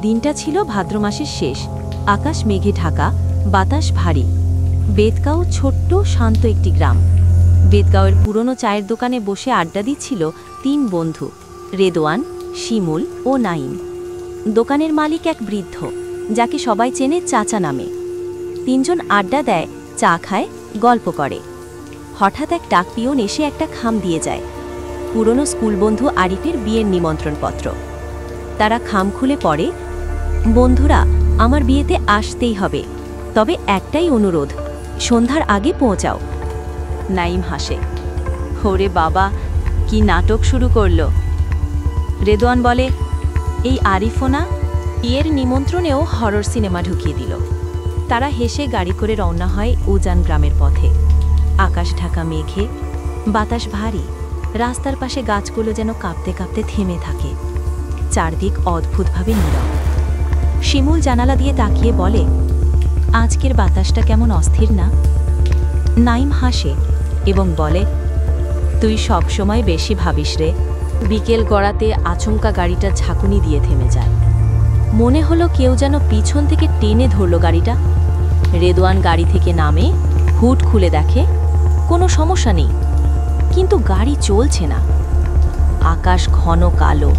দিনটা ছিল ভাদ্র মাসের শেষ। আকাশ মেঘে ঢাকা, বাতাস ভারী। বেদগাঁও ছোট্ট শান্ত একটি গ্রাম। বেদগাঁওয়ের পুরনো চায়ের দোকানে বসে আড্ডা দিচ্ছিল তিন বন্ধু, রেদওয়ান, শিমুল ও নাইম। দোকানের মালিক এক বৃদ্ধ, যাকে সবাই চেনে চাচা নামে। তিনজন আড্ডা দেয়, চা খায়, গল্প করে। হঠাৎ এক ডাক পিয়ন এসে একটা খাম দিয়ে যায়। পুরনো স্কুল বন্ধু আরিফের বিয়ের নিমন্ত্রণপত্র। তারা খাম খুলে পড়ে, বন্ধুরা, আমার বিয়েতে আসতেই হবে, তবে একটাই অনুরোধ, সন্ধ্যার আগে পৌঁছাও। নাইম হাসে, ওরে বাবা, কি নাটক শুরু করল। রেদওয়ান বলে, এই আরিফও না, বিয়ের নিমন্ত্রণেও হরর সিনেমা ঢুকিয়ে দিল। তারা হেসে গাড়ি করে রওনা হয় উজান গ্রামের পথে। আকাশ ঢাকা মেঘে, বাতাস ভারী। রাস্তার পাশে গাছগুলো যেন কাঁপতে কাঁপতে থেমে থাকে। চারদিক অদ্ভুতভাবে নীরব। শিমুল জানালা দিয়ে তাকিয়ে বলে, আজকের বাতাসটা কেমন অস্থির না? নাইম হাসে এবং বলে, তুই সবসময় বেশি ভাবিস রে। বিকেল গড়াতে আচমকা গাড়িটা ঝাঁকুনি দিয়ে থেমে যায়। মনে হলো কেউ যেন পিছন থেকে টেনে ধরল গাড়িটা। রেদওয়ান গাড়ি থেকে নামে, হুড খুলে দেখে কোনো সমস্যা নেই, কিন্তু গাড়ি চলছে না। আকাশ ঘন কালো,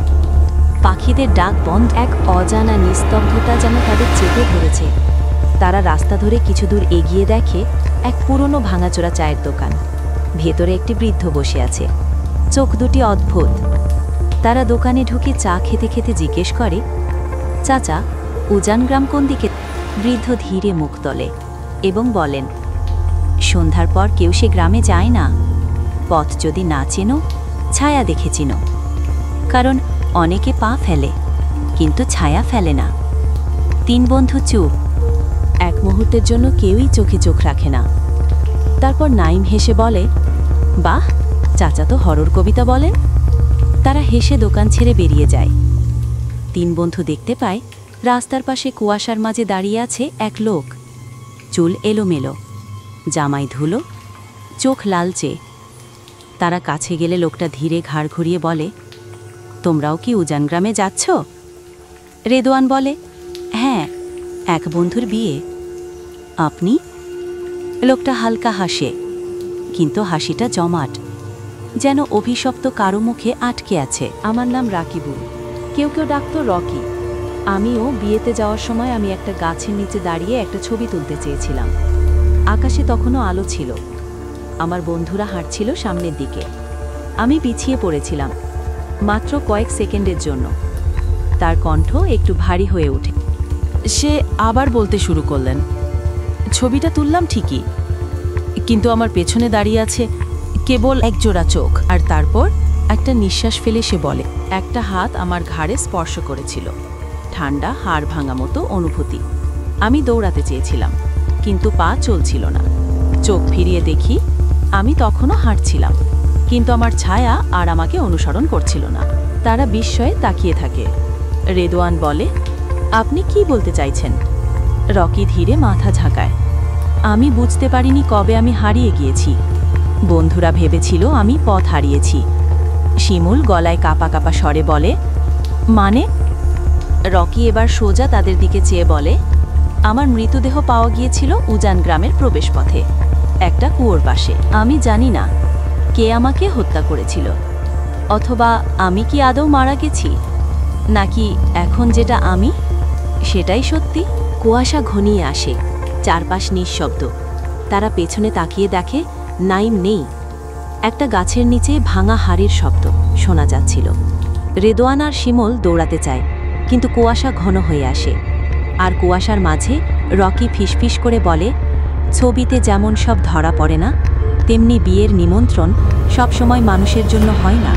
পাখিদের ডাক বন্ধ। এক অজানা নিস্তব্ধতা যেন তাদের চেপে ধরেছে। তারা রাস্তা ধরে কিছু দূর এগিয়ে দেখে এক পুরনো ভাঙাচোরা চায়ের দোকান। ভেতরে একটি বৃদ্ধ বসে আছে, চোখ দুটি অদ্ভুত। তারা দোকানে ঢুকে চা খেতে খেতে জিজ্ঞেস করে, চাচা, উজান গ্রাম কোন দিকে? বৃদ্ধ ধীরে মুখ তোলে এবং বলেন, সন্ধ্যার পর কেউ সে গ্রামে যায় না। পথ যদি না চেনো, ছায়া দেখে চিনো। কারণ অনেকে পা ফেলে, কিন্তু ছায়া ফেলে না। তিন বন্ধু চুপ। এক মুহূর্তের জন্য কেউই চোখে চোখ রাখে না। তারপর নাইম হেসে বলে, বাহ, চাচা তো হরর কবিতা বলেন। তারা হেসে দোকান ছেড়ে বেরিয়ে যায়। তিন বন্ধু দেখতে পায় রাস্তার পাশে কুয়াশার মাঝে দাঁড়িয়ে আছে এক লোক। চুল এলোমেলো, জামায় ধুলো, চোখ লালচে। তারা কাছে গেলে লোকটা ধীরে ঘাড় ঘুরিয়ে বলে, তোমরাও কি উজান গ্রামে যাচ্ছ? রেদওয়ান বলে, হ্যাঁ, এক বন্ধুর বিয়ে। আপনি? লোকটা হালকা হাসে, কিন্তু হাসিটা জমাট, যেন অভিশপ্ত কারো মুখে আটকে আছে। আমার নাম রাকিবুল, কেউ কেউ ডাকতো রকি। আমিও বিয়েতে যাওয়ার সময় আমি একটা গাছের নিচে দাঁড়িয়ে একটা ছবি তুলতে চেয়েছিলাম। আকাশে তখনও আলো ছিল। আমার বন্ধুরা হাঁটছিল সামনের দিকে। আমি পিছিয়ে পড়েছিলাম, মাত্র কয়েক সেকেন্ডের জন্য। তার কণ্ঠ একটু ভারী হয়ে ওঠে। সে আবার বলতে শুরু করলেন, ছবিটা তুললাম ঠিকই, কিন্তু আমার পেছনে দাঁড়িয়ে আছে কেবল একজোড়া চোখ। আর তারপর একটা নিঃশ্বাস ফেলে সে বলে, একটা হাত আমার ঘাড়ে স্পর্শ করেছিল, ঠান্ডা হাড় ভাঙা মতো অনুভূতি। আমি দৌড়াতে চেয়েছিলাম, কিন্তু পা চলছিল না। চোখ ফিরিয়ে দেখি আমি তখনও হাঁটছিলাম, কিন্তু আমার ছায়া আর আমাকে অনুসরণ করছিল না। তারা বিস্ময়ে তাকিয়ে থাকে। রেদওয়ান বলে, আপনি কি বলতে চাইছেন? রকি ধীরে মাথা ঝাঁকায়, আমি বুঝতে পারিনি কবে আমি হারিয়ে গিয়েছি। বন্ধুরা ভেবেছিল আমি পথ হারিয়েছি। শিমুল গলায় কাঁপা কাঁপা স্বরে বলে, মানে? রকি এবার সোজা তাদের দিকে চেয়ে বলে, আমার মৃতদেহ পাওয়া গিয়েছিল উজান গ্রামের প্রবেশপথে, একটা কুয়োর পাশে। আমি জানি না কে আমাকে হত্যা করেছিল, অথবা আমি কি আদৌ মারা গেছি, নাকি এখন যেটা আমি সেটাই সত্যি। কুয়াশা ঘনিয়ে আসে, চারপাশ নিঃশব্দ। তারা পেছনে তাকিয়ে দেখে নাইম নেই। একটা গাছের নিচে ভাঙা হাড়ির শব্দ শোনা যাচ্ছিল। রেদওয়ান আর শিমুল দৌড়াতে চায়, কিন্তু কুয়াশা ঘন হয়ে আসে। আর কুয়াশার মাঝে রকি ফিসফিস করে বলে, ছবিতে যেমন সব ধরা পড়ে না, তেমনি বিয়ের নিমন্ত্রণ সবসময় মানুষের জন্য হয় না।